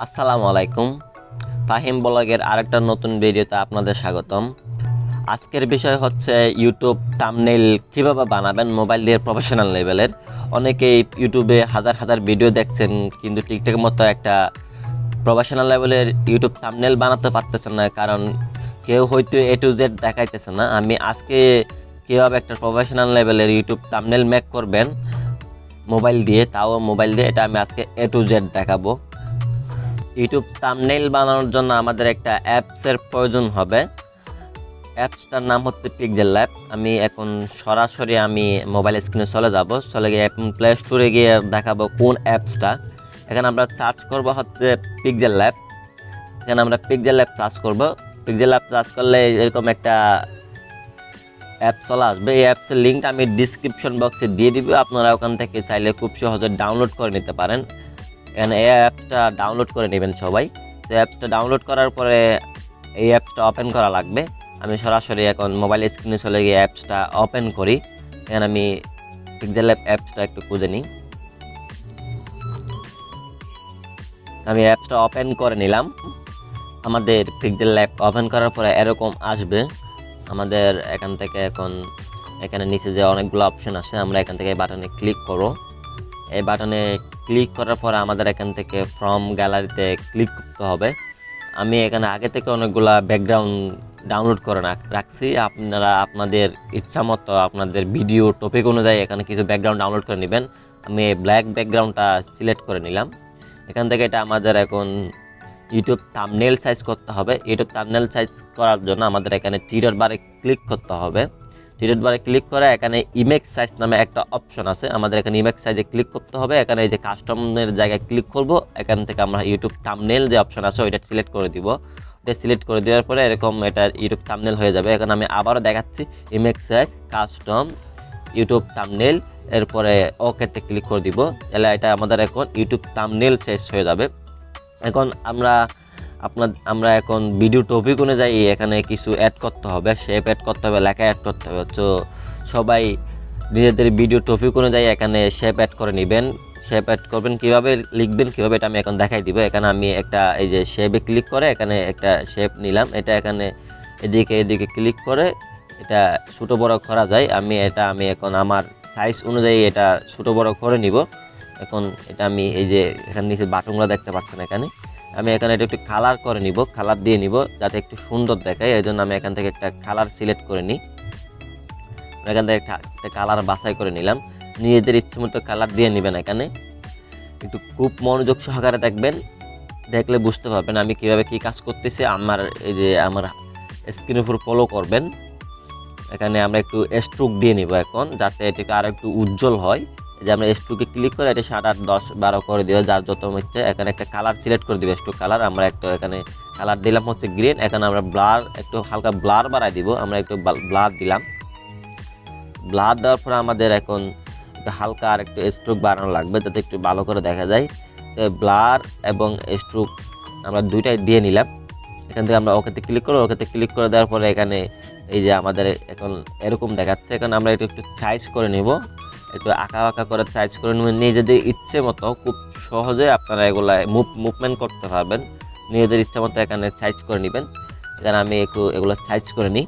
আসসালামু আলাইকুম। ফাহিম ব্লগের আরেকটা নতুন ভিডিওতে আপনাদের স্বাগতম। আজকের বিষয় হচ্ছে ইউটিউব থাম্বনেইল কিভাবে বানাবেন মোবাইল দিয়ে প্রফেশনাল লেভেলের। অনেকেই ইউটিউবে হাজার হাজার ভিডিও দেখছেন, কিন্তু ঠিকঠাক মতো একটা প্রফেশনাল লেভেলের ইউটিউব থাম্বনেইল বানাতে পারতেছেন না, কারণ কেউ হয়তো এ টু জেড দেখাইতেছে না। আমি আজকে কীভাবে একটা প্রফেশনাল লেভেলের ইউটিউব থাম্বনেইল মেক করবেন মোবাইল দিয়ে, তাও মোবাইল দিয়ে, এটা আমি আজকে এ টু জেড দেখাবো। ইউটিউব থাম্বনেইল বানানোর জন্য আমাদের একটা অ্যাপসের প্রয়োজন হবে। অ্যাপসটার নাম হচ্ছে পিক্সেল ল্যাব। আমি এখন সরাসরি মোবাইল স্ক্রিনে চলে গিয়ে প্লে স্টোরে গিয়ে দেখাবো কোন অ্যাপসটা। এখানে আমরা সার্চ করব হচ্ছে পিক্সেল ল্যাব। এখানে আমরা পিক্সেল ল্যাব সার্চ করব। পিক্সেল ল্যাব সার্চ করলে এরকম একটা অ্যাপ চলে আসবে। এই অ্যাপসের লিঙ্কটা আমি ডিসক্রিপশন বক্সে দিয়ে দিব, আপনারা ওখান থেকে চাইলে খুব সহজে ডাউনলোড করে নিতে পারেন। এখানে এই অ্যাপসটা ডাউনলোড করে নেবেন সবাই। তো অ্যাপসটা ডাউনলোড করার পরে এই অ্যাপসটা ওপেন করা লাগবে। আমি সরাসরি এখন মোবাইল স্ক্রিনে চলে গিয়ে অ্যাপসটা ওপেন করি। এখানে আমি পিক্সেল ল্যাব অ্যাপসটা একটু খুঁজে নিই। আমি অ্যাপসটা ওপেন করে নিলাম। আমাদের পিক্সেল ল্যাব ওপেন করার পরে এরকম আসবে। আমাদের এখান থেকে এখন এখানে নিচে যে অনেকগুলো অপশন আছে, আমরা এখান থেকে বাটনে ক্লিক করব। এই বাটনে ক্লিক করার পরে আমাদের এখান থেকে ফ্রম গ্যালারিতে ক্লিক করতে হবে। আমি এখানে আগে থেকে অনেকগুলা ব্যাকগ্রাউন্ড ডাউনলোড করে রাখছি। আপনারা আপনাদের ইচ্ছা মতো আপনাদের ভিডিও টপিক অনুযায়ী এখানে কিছু ব্যাকগ্রাউন্ড ডাউনলোড করে নেবেন। আমি ব্ল্যাক ব্যাকগ্রাউন্ডটা সিলেক্ট করে নিলাম। এখান থেকে এটা আমাদের এখন ইউটিউব থাম্বনেইল সাইজ করতে হবে। ইউটিউব থাম্বনেইল সাইজ করার জন্য আমাদের এখানে থ্রি বারে ক্লিক করতে হবে। থ্রি বারে ক্লিক করে এখানে ইমেজ সাইজ নামে একটা অপশন আছে, আমাদের এখানে ইমেজ সাইজে ক্লিক করতে হবে। এখানে এই যে কাস্টমের জায়গায় ক্লিক করব, এখান থেকে আমরা ইউটিউব থাম্বনেইল যে অপশন আছে ওইটা সিলেক্ট করে দিব। ওটা সিলেক্ট করে দেওয়ার পরে এরকম এটা ইউটিউব থাম্বনেইল হয়ে যাবে। এখন আমি আবারও দেখাচ্ছি, image size, custom, YouTube thumbnail, এরপরে ওকেতে ক্লিক করে দিব। তাহলে এটা আমাদের এখন ইউটিউব থাম্বনেইল সাইজ হয়ে যাবে। এখন আমরা এখন ভিডিও টপিক অনুযায়ী এখানে কিছু অ্যাড করতে হবে, শেপ অ্যাড করতে হবে, লেখা অ্যাড করতে হবে। তো সবাই নিজেদের ভিডিও টপিক অনুযায়ী এখানে শেপ অ্যাড করে নেবেন। শেপ অ্যাড করবেন, কীভাবে লিখবেন কীভাবে, এটা আমি এখন দেখাই দিব। এখানে আমি একটা এই যে শেপে ক্লিক করে এখানে একটা শেপ নিলাম। এটা এখানে এদিকে ক্লিক করে এটা ছোটো বড় করা যায়। আমি এখন আমার সাইজ অনুযায়ী এটা ছোটো বড় করে নিব। এখন এটা আমি এই যে এখানে নিচে বাটনগুলো দেখতে পাচ্ছেন, আমি এখানে এটা একটু কালার করে নিব, কালার দিয়ে নিব যাতে একটু সুন্দর দেখায়। এই জন্য আমি এখান থেকে একটা কালার সিলেক্ট করে নিই। এখান থেকে একটা কালার বাছাই করে নিলাম। নিজেদের ইচ্ছে মতো কালার দিয়ে নেবেন। এখানে একটু খুব মনোযোগ সহকারে দেখবেন, দেখলে বুঝতে পারবেন আমি কীভাবে কী কাজ করতেছি। এই যে আমার স্ক্রিনের উপর ফলো করবেন। এখানে আমরা একটু স্ট্রোক দিয়ে নিব এখন, যাতে এটাকে আরও একটু উজ্জ্বল হয়। যে আমরা স্ট্রোকে ক্লিক করে এটা 7, 8, 10, 12 করে দিও, যার যত ইচ্ছে। এখানে একটা কালার সিলেক্ট করে দিব, স্ট্রোক কালার। আমরা একটু এখানে কালার দিলাম হচ্ছে গ্রিন। এখানে আমরা ব্লার একটু হালকা ব্লার বাড়াই দিব। আমরা একটু ব্লার দিলাম। ব্লার দেওয়ার পরে আমাদের এখন হালকা আর একটু স্ট্রোক বাড়ানো লাগবে, যাতে একটু ভালো করে দেখা যায়। তো ব্লার এবং স্ট্রোক আমরা দুইটাই দিয়ে নিলাম। এখান থেকে আমরা ওকেতে ক্লিক করব। ওকেতে ক্লিক করে দেওয়ার পরে এখানে এই যে আমাদের এখন এরকম দেখাচ্ছে। এখন আমরা একটু সাইজ করে নিব, একটু আঁকা করে সাইজ করে নেবেন নিজেদের ইচ্ছে মতো। খুব সহজে আপনারা এগুলা মুভমেন্ট করতে পারবেন নিজেদের ইচ্ছে মতো। এখানে সাইজ করে নেবেন। এখানে আমি এগুলো সাইজ করে নিই,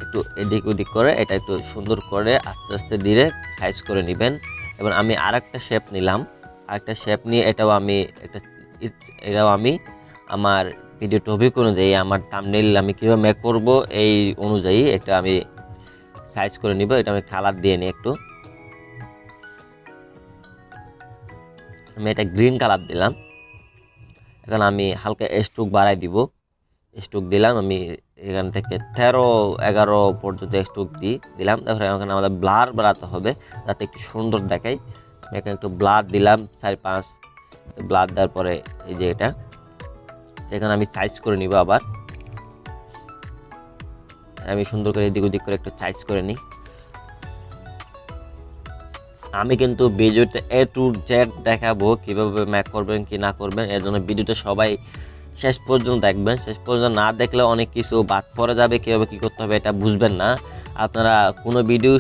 একটু এদিক ওদিক করে এটা একটু সুন্দর করে আস্তে আস্তে ধীরে সাইজ করে নেবেন। এবং আমি আরেকটা শেপ নিলাম, আরেকটা শেপ নিয়ে এটাও আমি আমার ভিডিও টপিক অনুযায়ী আমার থাম্বনেইল আমি কীভাবে মেক করব এই অনুযায়ী এটা আমি সাইজ করে নিব। এটা আমি কালার দিয়ে নিই একটু। আমি এটা গ্রিন কালার দিলাম। এখন আমি হালকা স্ট্রোক বাড়াই দিব। স্ট্রোক দিলাম আমি এখান থেকে 13, 11 পর্যন্ত স্ট্রোক দিলাম। তারপরে এখানে আমাদের ব্লার বাড়াতে হবে যাতে একটু সুন্দর দেখায়। এখানে একটু ব্লার দিলাম 4, 5 ব্লার দেওয়ার পরে এই যে এখানে আমি সাইজ করে নিব। আবার আমি সুন্দর করে এদিক ওদিক করে একটু সাইজ করে নিই। আমি কিন্তু ভিডিওতে A to Z দেখাবো কীভাবে ম্যাক করবেন কি না করবেন। এর জন্য ভিডিওটা সবাই শেষ পর্যন্ত দেখবেন। শেষ পর্যন্ত না দেখলে অনেক কিছু বাদ পড়ে যাবে, কীভাবে কী করতে হবে এটা বুঝবেন না। আপনারা কোনো ভিডিও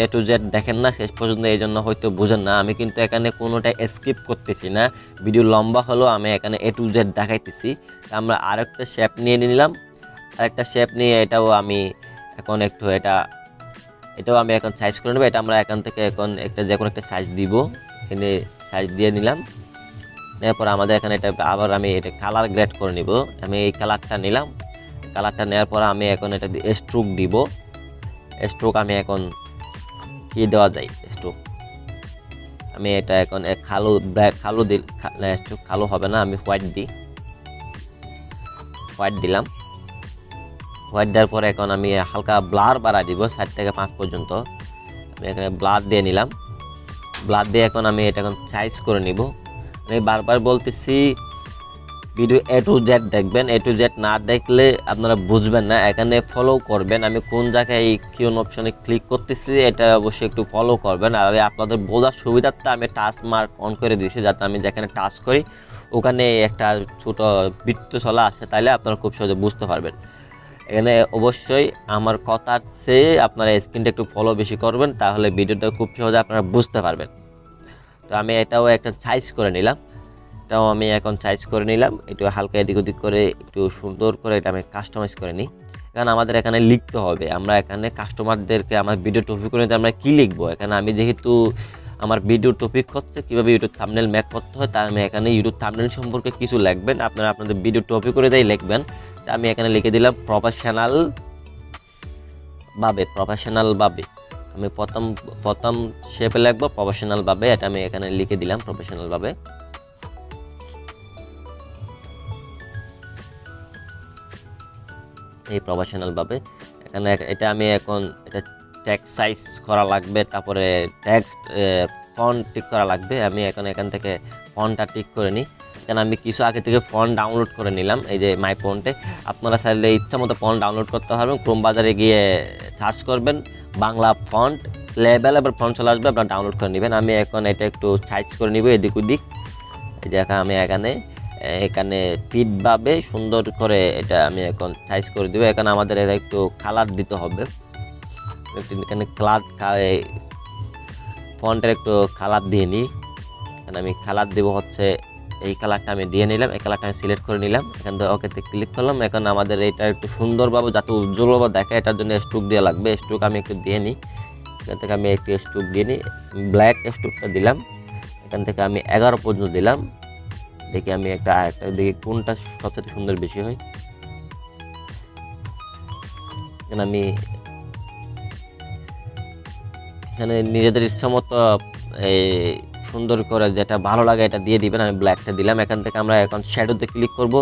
এ টু জেড দেখেন না শেষ পর্যন্ত, এই জন্য হয়তো বুঝেন না। আমি কিন্তু এখানে কোনোটা স্কিপ করতেছি না, ভিডিও লম্বা হলেও আমি এখানে এ টু জেড দেখাইতেছি। আমরা আরেকটা শেপ নিয়ে নিলাম, আরেকটা শেপ নিয়ে এটাও আমি এখন একটু এটাও আমি এখন সাইজ করে নেব। এটা আমরা এখান থেকে এখন একটা যে কোনো একটা সাইজ দিব, এখানে সাইজ দিয়ে নিলাম। নেওয়ার পর আমাদের এখানে এটা আবার আমি এটা কালার গ্রেড করে নিব। আমি এই কালারটা নিলাম, কালারটা নেওয়ার পর আমি এখন এটা স্ট্রোক দিব। স্ট্রোক আমি এখন কি দেওয়া যায়, স্ট্রোক আমি এটা এখন কালো কালো স্ট্রোক কালো হবে না, আমি হোয়াইট দিই, হোয়াইট দিলাম। হোয়াইট দেওয়ার পরে এখন আমি হালকা ব্লার বাড়াই দিব 4 থেকে 5 পর্যন্ত। আমি এখানে ব্লার দিয়ে নিলাম। ব্লার দিয়ে এখন আমি এটা এখন সাইজ করে নিব। আমি বারবার বলতেছি ভিডিও এ টু জেড দেখবেন, এ টু জেড না দেখলে আপনারা বুঝবেন না। এখানে ফলো করবেন, আমি কোন জায়গায় এই কিউন অপশনে ক্লিক করতেছি এটা অবশ্যই একটু ফলো করবেন। আর আপনাদের বোঝার সুবিধার্থে আমি টাচ মার্ক অন করে দিয়েছি, যাতে আমি যেখানে টাচ করি ওখানে একটা ছোট বৃত্ত চলা আসে, তাইলে আপনারা খুব সহজে বুঝতে পারবেন। এখানে অবশ্যই আমার কথার চেয়ে আপনারা স্ক্রিনটা একটু ফলো বেশি করবেন, তাহলে ভিডিওটা খুব সহজে আপনারা বুঝতে পারবেন। তো আমি এটাও একটা সাইজ করে নিলাম, এটাও আমি এখন সাইজ করে নিলাম। একটু হালকা এদিক ওদিক করে একটু সুন্দর করে এটা আমি কাস্টমাইজ করে নিই। কারণ আমাদের এখানে লিখতে হবে, আমরা এখানে কাস্টমারদেরকে আমার ভিডিও টপিক করে আমরা কী লিখবো। এখানে আমি যেহেতু আমার ভিডিও টপিক হচ্ছে কীভাবে ইউটিউব থাম্বনেল মেক করতে হয়, তাই আমি এখানে ইউটিউব থাম্বনেল সম্পর্কে কিছু লিখবেন, আপনারা আপনাদের ভিডিও টপিক করে দিয়ে লিখবেন। আমি এখানে লিখে দিলাম প্রফেশনালভাবে। আমি প্রথম শেপে লিখবো প্রফেশনালভাবে, এটা আমি এখানে লিখে দিলাম প্রফেশনালভাবে। এই প্রফেশনালভাবে এখানে এটা আমি এখন এটা টেক্সট সাইজ করা লাগবে, তারপরে টেক্সট ফন্ট টিক করা লাগবে। আমি এখন এখান থেকে ফন্টটা টিক করে নিই। এখানে আমি কিছু আগে থেকে ফন্ট ডাউনলোড করে নিলাম, এই যে মাই ফন্টে। আপনারা চাইলে ইচ্ছা মতো ফন্ট ডাউনলোড করতে পারবেন, ক্রোম বাজারে গিয়ে সার্চ করবেন বাংলা ফন্ট, লেভেল ফন্ট চলে আসবে, আপনারা ডাউনলোড করে নেবেন। আমি এখন এটা একটু সাইজ করে নিব এদিক ওদিক। এই যে আমি এখানে ফিটভাবে সুন্দর করে এটা আমি এখন সাইজ করে দেবো। এখানে আমাদের এটা একটু কালার দিতে হবে, এখানে ফন্টের একটু কালার দিয়ে নিই। এখানে আমি কালার দেবো হচ্ছে এই কালারটা আমি দিয়ে নিলাম, এই কালারটা আমি সিলেক্ট করে নিলাম। এখান থেকে ওকেতে ক্লিক করলাম। এখন আমাদের এটা একটু সুন্দরভাবে যাতে উজ্জ্বলভাবে দেখে, এটার জন্য স্ট্রোক দেওয়া লাগবে। স্ট্রোক আমি একটু দিয়ে নিই, এখান থেকে আমি একটু স্ট্রোক দিয়ে নিই, ব্ল্যাক স্ট্রোকটা দিলাম। এখান থেকে আমি 11 পর্যন্ত দিলাম। দেখি আমি আরেকটা দেখি কোনটা সবচেয়ে সুন্দর বেশি হয়। আমি এখানে নিজেদের ইচ্ছা মতো এই সুন্দর করে যেটা ভালো লাগে এটা দিয়ে দিবেন। আমি ব্ল্যাকটা দিলাম। এখান থেকে আমরা এখন শ্যাডোতে ক্লিক করব।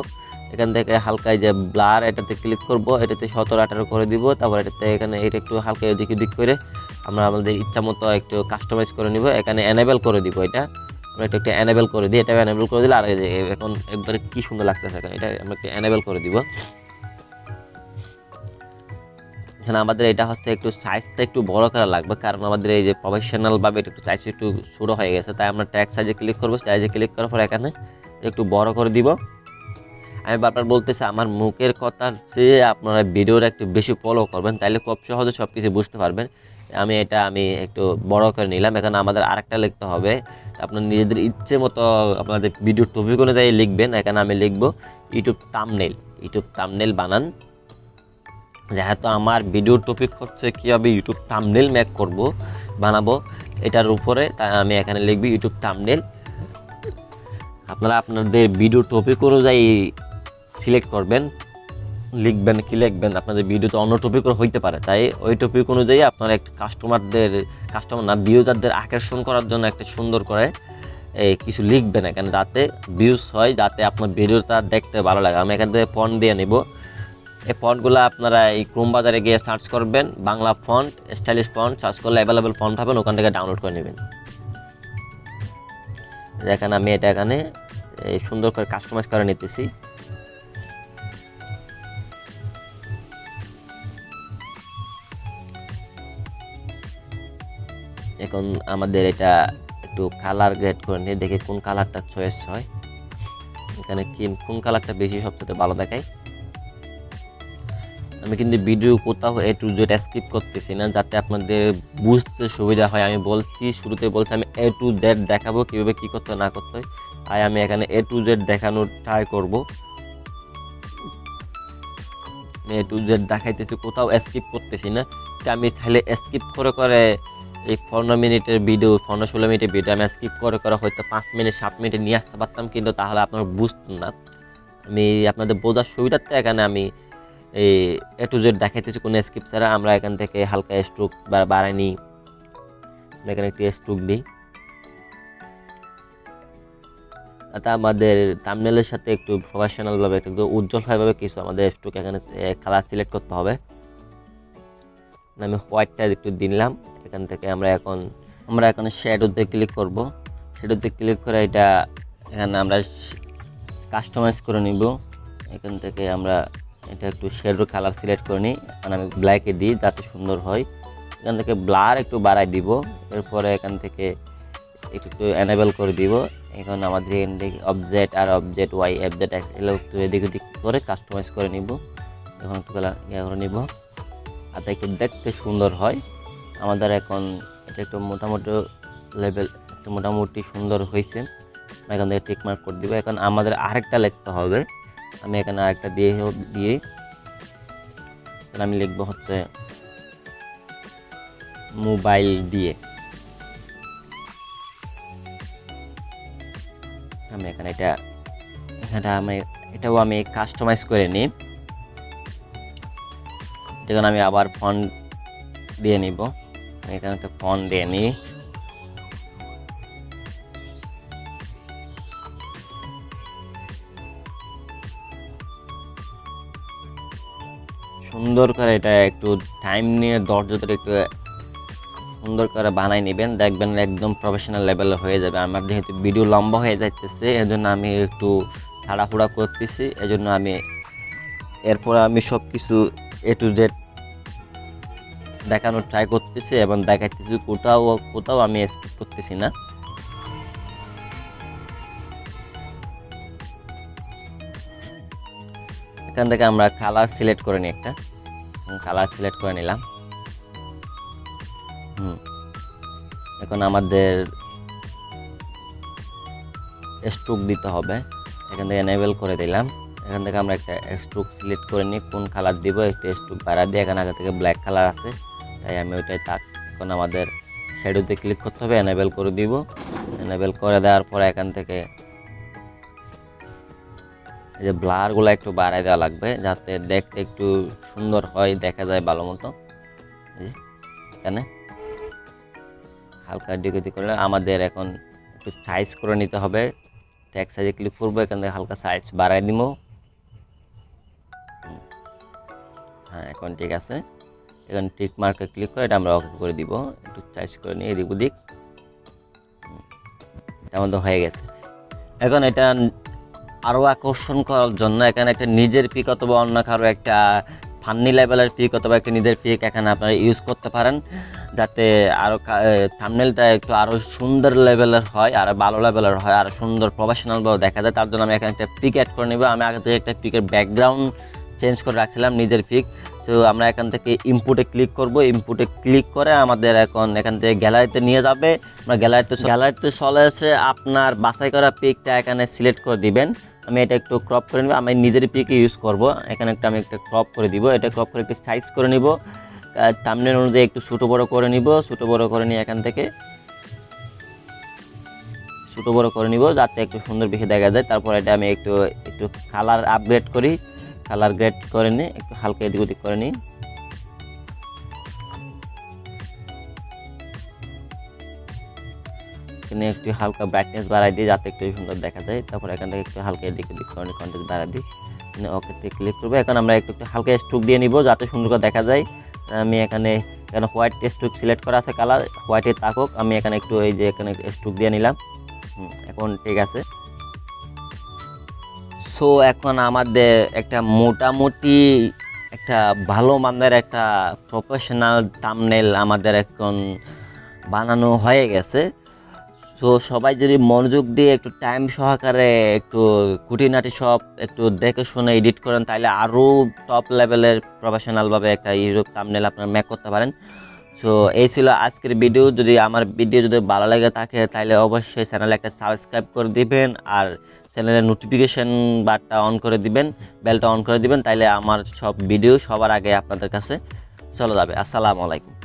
এখান থেকে হালকা যে ব্লার এটাতে ক্লিক করব, এটাতে 17-18 করে দিব। তারপর এটাতে এখানে এটা একটু হালকা এদিক ওদিক করে আমরা আমাদের ইচ্ছা মতো একটু কাস্টমাইজ করে নিব। এখানে এনেবল করে দিব, এটা আমরা একটু এনেবল করে দিই। এটা এনেবল করে দিলে আর এখন একবারে কি সুন্দর লাগতেছে, এটা আমরা একটু এনেবল করে দিব। এখানে আমাদের এটা হচ্ছে একটু সাইজটা একটু বড় করা লাগবে, কারণ আমাদের এই যে প্রফেশনালভাবে একটু সাইজ একটু ছোট হয়ে গেছে, তাই আমরা ট্যাগ সাইজে ক্লিক করবো। সাইজে ক্লিক করার পর এখানে একটু বড় করে দিব। আমি বারবার বলতেছি আমার মুখের কথার চেয়ে আপনারা ভিডিওটা একটু বেশি ফলো করবেন, তাইলে খুব সহজে সব কিছু বুঝতে পারবেন। আমি একটু বড় করে নিলাম। এখন আমাদের আরেকটা লিখতে হবে, আপনার নিজেদের ইচ্ছে মতো আপনাদের ভিডিও টপিক অনুযায়ী লিখবেন। এখানে আমি লিখবো ইউটিউব থাম্বনেল বানান। যেহেতু আমার ভিডিও টপিক হচ্ছে কীভাবে ইউটিউব থাম্বনেল মেক বানাবো এটার উপরে, তাই আমি এখানে লিখবি ইউটিউব থাম্বনেল। আপনারা আপনাদের ভিডিও টপিক অনুযায়ী সিলেক্ট করবেন, লিখবেন কি লিখবেন। আপনাদের ভিডিওতে অন্য টপিকও হইতে পারে, তাই ওই টপিক অনুযায়ী আপনারা একটা ভিউজারদের আকর্ষণ করার জন্য একটা সুন্দর করে কিছু লিখবেন এখানে, যাতে ভিউজ হয়, যাতে আপনার ভিডিওটা দেখতে ভালো লাগে। আমি এখান থেকে ফন্ট দিয়ে নিব। এই ফন্টগুলো আপনারা এই ক্রোম বাজারে গিয়ে সার্চ করবেন Bangla font, stylish font search করলে অ্যাভেলেবেল ফন্ট পাবেন, ওখান থেকে ডাউনলোড করে নেবেন। দেখেন আমি এটা এখানে সুন্দর করে কাস্টমাইজ করে নিতেছি। এখন আমাদের এটা একটু কালার গ্রেড করে নিয়ে দেখি কোন কালারটা চয়েস হয়। এখানে কোন কালারটা বেশি সবচেয়ে ভালো দেখায়। আমি কিন্তু ভিডিও কোথাও A to Z স্কিপ করতেছি না, যাতে আপনাদের বুঝতে সুবিধা হয়। আমি বলছি, শুরুতে বলছি আমি A to Z দেখাবো কীভাবে কী করতে না করতে হয়, তাই আমি এখানে A to Z দেখানোর ট্রাই করবো। A to Z দেখাইতেছি, কোথাও স্কিপ করতেছি না। আমি চাইলে স্কিপ করে করে এই 15 মিনিটের ভিডিও, 15-16 মিনিটের ভিডিও আমি স্কিপ করে করে হয়তো 5 মিনিট 7 মিনিটে নিয়ে আসতে পারতাম, কিন্তু তাহলে আপনারা বুঝতেন না। আমি আপনাদের বোঝার সুবিধার্থে এখানে আমি এই A to Z দেখাইতেছি কোনো স্কিপ ছাড়া। আমরা এখান থেকে হালকা স্ট্রোক বাড়াই নিই, এখানে একটি স্ট্রোক দিই, তাতে আমাদের থাম্বনেলের সাথে একটু প্রফেশনালভাবে একটু উজ্জ্বলভাবে কিছু আমাদের স্ট্রোক এখানে কালার সিলেক্ট করতে হবে। আমি হোয়াইটটা একটু দিলাম। এখান থেকে আমরা এখন শ্যাডোতে ক্লিক করব। শ্যাডোতে ক্লিক করে এটা এখানে আমরা কাস্টমাইজ করে নিব। এখান থেকে আমরা এটা একটু শ্যাডো কালার সিলেক্ট করে নিই। এখন আমি ব্ল্যাকে দিই যাতে সুন্দর হয়। এখান থেকে ব্লার একটু বাড়াই দিব। এরপরে এখান থেকে একটু এনেবল করে দিব। এখন আমাদের অবজেক্ট আর অবজেক্ট ওয়াই অবজেক্ট এগুলো একটু এদিক ওদিক করে কাস্টমাইজ করে নিব। এখন একটু করে নিব যাতে একটু দেখতে সুন্দর হয়। আমাদের এখন এটা একটু মোটামুটি লেভেল, একটু মোটামুটি সুন্দর হয়েছে। এখান থেকে টিক মার্ক করে দিব। এখন আমাদের আরেকটা লিখতে হবে। আমি এখানে আরেকটা দিয়ে আমি লিখব হচ্ছে মোবাইল দিয়ে। আমি এটাও আমি কাস্টমাইজ করে নিই। যেখানে আমি আবার ফন্ট দিয়ে নিব। এখানে একটা ফন্ট দিয়ে নিই। সুন্দর করে এটা একটু টাইম নিয়ে ধৈর্য ধরে একটু সুন্দর করে বানাই নেবেন, দেখবেন একদম প্রফেশনাল লেভেলে হয়ে যাবে। আমার যেহেতু ভিডিও লম্বা হয়ে যাচ্ছে, এজন্য আমি একটু তাড়াহুড়া করতেছি। এজন্য এরপর আমি সব কিছু A to Z দেখানোর ট্রাই করতেছি এবং দেখাইতেছি, কোথাও আমি স্কিপ করতেছি না। এখান থেকে আমরা কালার সিলেক্ট করে নিই, একটা কালার সিলেক্ট করে নিলাম। এখন আমাদের স্ট্রোক দিতে হবে। এখান থেকে এনেবল করে দিলাম। এখান থেকে আমরা একটা স্ট্রোক সিলেক্ট করে নিই, কোন কালার দিব, একটা স্ট্রোক বাড়া দিয়ে। এখানে আগে থেকে ব্ল্যাক কালার আছে, তাই আমি ওইটাই এখন আমাদের শ্যাডোতে ক্লিক করতে হবে, এনেবল করে দিব। এনেবল করে দেওয়ার পরে এখান থেকে এই যে ব্লারগুলো একটু বাড়াই দেওয়া লাগবে, যাতে দেখতে একটু সুন্দর হয়, দেখা যায় ভালো মতো। এখানে হালকা ডিগোদি করলে আমাদের এখন একটু সাইজ করে নিতে হবে। ট্যাগ সাইজে ক্লিক করবো, এখান থেকে হালকা সাইজ বাড়াই দিব। হ্যাঁ, এখন ঠিক আছে। এখন টিক মার্কে ক্লিক করে এটা আমরা ওকে করে দিব। একটু সাইজ করে নিয়ে এদিক ওদিক, এটা আমাদের হয়ে গেছে। এখন এটা আরও আকর্ষণ করার জন্য এখানে একটা নিজের পিক অথবা অন্য কারো একটা ফান্নি লেভেলের পিক অথবা একটা নিজের পিক এখানে আপনারা ইউজ করতে পারেন, যাতে আরও থাম্বনেলটা একটু আরও সুন্দর লেভেলের হয়, আর ভালো লেভেলের হয়, আর সুন্দর প্রফেশনালভাবে দেখা যায়। তার জন্য আমি এখানে একটা পিক অ্যাড করে নেব। আমি আগে থেকে একটা পিকের ব্যাকগ্রাউন্ড চেঞ্জ করে রাখছিলাম নিজের পিক। তো আমরা এখান থেকে ইনপুটে ক্লিক করব। ইনপুটে ক্লিক করে আমাদের এখান থেকে গ্যালারিতে নিয়ে যাবে। আমরা গ্যালারিতে চলে এসে আপনার বাছাই করা পিকটা এখানে সিলেক্ট করে দিবেন। আমি এটা একটু ক্রপ করে নেব। আমি নিজের পিকে ইউজ করব। এখানে আমি একটা ক্রপ করে দিব। এটা ক্রপ করে একটু সাইজ করে নিব, থাম্বনেল অনুযায়ী একটু ছোটো বড়ো করে নিব। ছোটো বড়ো করে নিয়ে এখান থেকে ছোটো বড়ো করে নিব, যাতে একটু সুন্দর বেশি দেখা যায়। তারপর এটা আমি একটু কালার আপগ্রেড করি। কালার গ্রেড করে নিই, একটু হালকা এদিক ওদিক করে নিই। এখানে একটু হালকা ব্রাইটনেস বাড়াই দিই, যাতে একটু সুন্দর দেখা যায়। তারপর এখান থেকে একটু হালকা এদিক ওদিক করে নিই, কন্ট্রাস্ট বাড়াই দিই। ওকেতে ক্লিক করবো। এখন আমরা একটু হালকা স্ট্রোক দিয়ে নিব, যাতে সুন্দর করে দেখা যায়। আমি এখানে হোয়াইট স্ট্রোক সিলেক্ট করা আছে, কালার হোয়াইটে থাকুক। আমি এখানে একটু এই যে এখানে স্ট্রোক দিয়ে নিলাম। এখন ঠিক আছে। সো এখন আমাদের একটা মোটামুটি একটা ভালো মানের একটা প্রফেশনাল থাম্বনেল আমাদের এখন বানানো হয়ে গেছে। সো সবাই যদি মনোযোগ দিয়ে একটু টাইম সহকারে একটু খুঁটিনাটি সব একটু দেখে শুনে এডিট করেন, তাহলে আরও টপ লেভেলের প্রফেশনালভাবে একটা ইউটিউব থাম্বনেল আপনারা মেক করতে পারেন। সো এই ছিল আজকের ভিডিও। যদি আমার ভিডিও যদি ভালো লাগে থাকে তাহলে অবশ্যই চ্যানেলে একটা সাবস্ক্রাইব করে দিবেন, আর চ্যানেলের নোটিফিকেশন বারটা অন করে দিবেন, বেলটা অন করে দিবেন, তাইলে আমার সব ভিডিও সবার আগে আপনাদের কাছে চলে যাবে। আসসালামু আলাইকুম।